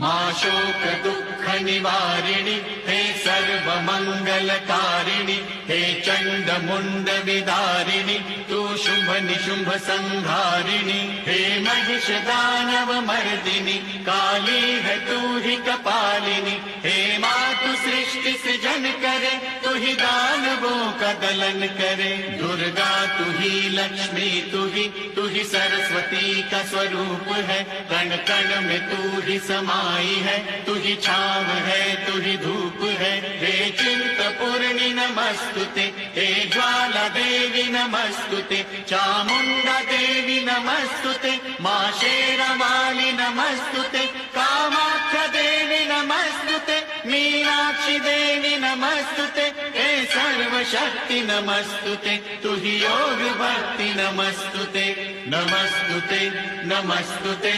मां शोक दुःख निवारिणि हे सर्व मंगलकारिणि हे चंड मुंड विदारिणि तू शुंभ निशुंभ संहारिणि हे महिष दानव मर्दिनि काली है तू ही कपालिनी हे मातु सृष्टि सृजन करे तू ही दानवों का दलन करे दुर्गा तू ही लक्ष्मी तू ही सरस्वती का स्वरूप है कण कण में तू ही समाई है तू ही छाव है तू ही धूप है हे चिंतपूर्णि नमस्तुते हे ज्वाला देवी नमस्तुते चामुंडा देवी नमस्तुते मां शेरावाली नमस्तुते कामाख्या देवी नमस्तुते मीनाक्षी देवी नमस्तुते हे सर्वशक्ति नमस्तुते तू ही योग भक्ति नमस्तुते नमस्तुते नमस्तुते।